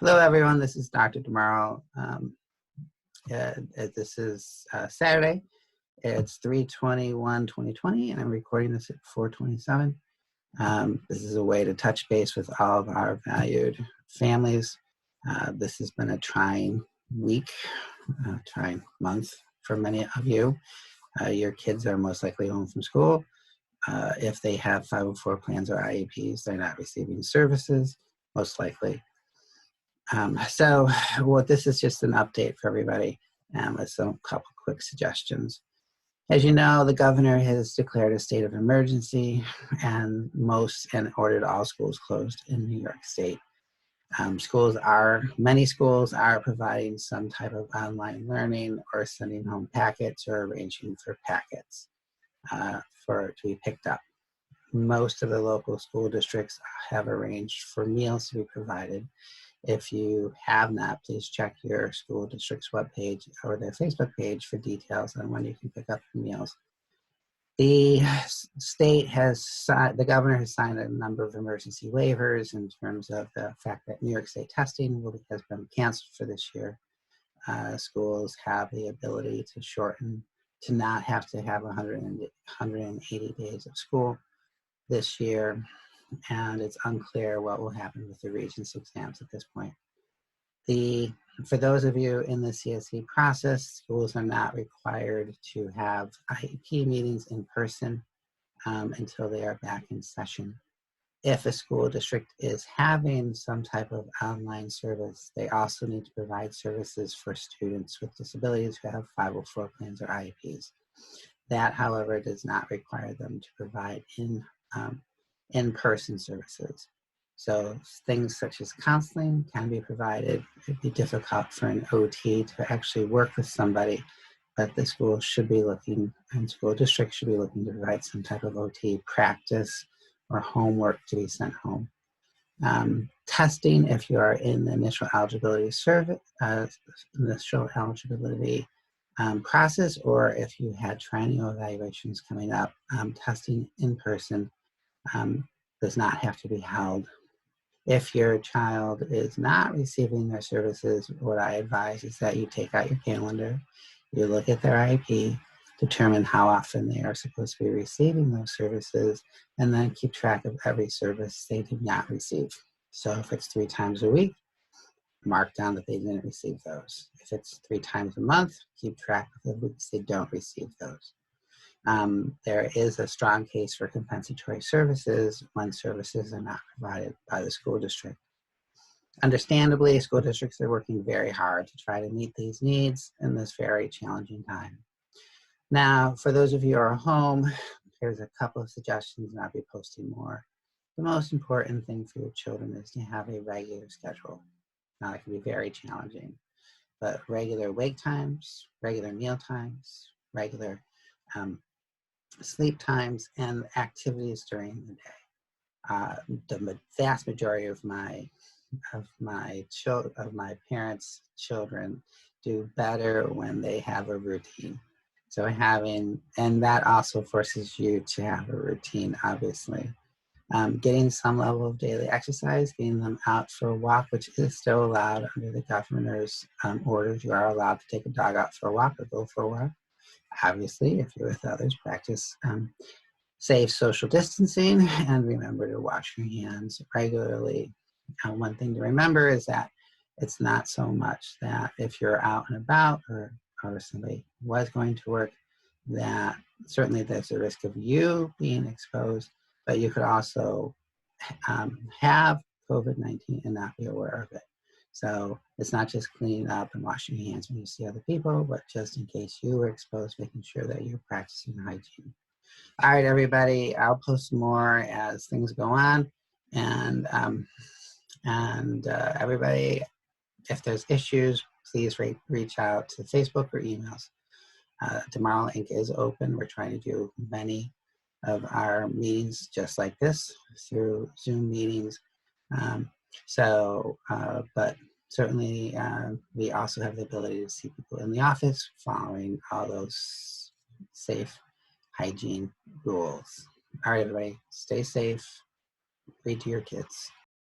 Hello, everyone. This is Dr. DeMarle. This is Saturday. It's 3/21/2020, and I'm recording this at 4:27. This is a way to touch base with all of our valued families. This has been a trying week, trying month for many of you. Your kids are most likely home from school. If they have 504 plans or IEPs, they're not receiving services, most likely. So this is just an update for everybody with some couple quick suggestions. As you know, the governor has declared a state of emergency and ordered all schools closed in New York State. Many schools are providing some type of online learning or sending home packets or arranging for packets to be picked up. Most of the local school districts have arranged for meals to be provided. If you have not, please check your school district's webpage or their Facebook page for details on when you can pick up your meals. The governor has signed a number of emergency waivers in terms of the fact that New York State testing has been canceled for this year. Schools have the ability to not have to have 180 days of school this year, and it's unclear what will happen with the Regents exams at this point. For those of you in the CSE process, schools are not required to have IEP meetings in person until they are back in session. If a school district is having some type of online service, they also need to provide services for students with disabilities who have 504 plans or IEPs. That, however, does not require them to provide in-person services. So things such as counseling can be provided. It'd be difficult for an OT to actually work with somebody, but the school should be looking, and school districts should be looking to provide some type of OT practice or homework to be sent home. Testing, if you are in the initial eligibility process, or if you had triennial evaluations coming up, testing in person does not have to be held. If your child is not receiving their services, what I advise is that you take out your calendar, you look at their IEP, determine how often they are supposed to be receiving those services, and then keep track of every service they did not receive. So if it's 3 times a week, mark down that they didn't receive those. If it's 3 times a month, keep track of the weeks they don't receive those. There is a strong case for compensatory services when services are not provided by the school district. Understandably, school districts are working very hard to try to meet these needs in this very challenging time. Now, for those of you who are home, here's a couple of suggestions, and I'll be posting more. The most important thing for your children is to have a regular schedule. Now, it can be very challenging, but regular wake times, regular meal times, regular sleep times, and activities during the day. The vast majority of my parents' children do better when they have a routine. So and that also forces you to have a routine, obviously. Getting some level of daily exercise, getting them out for a walk, which is still allowed under the governor's orders. You are allowed to take a dog out for a walk or go for a walk. Obviously, if you're with others, practice safe social distancing and remember to wash your hands regularly. One thing to remember is that it's not so much that if you're out and about or somebody was going to work, that certainly there's a risk of you being exposed, but you could also have COVID-19 and not be aware of it. So it's not just cleaning up and washing your hands when you see other people, but just in case you were exposed, making sure that you're practicing hygiene. All right, everybody, I'll post more as things go on. And everybody, if there's issues, please reach out to Facebook or emails. DeMarle INC is open. We're trying to do many of our meetings just like this through Zoom meetings. But certainly we also have the ability to see people in the office following all those safe hygiene rules. All right, everybody, stay safe. Read to your kids.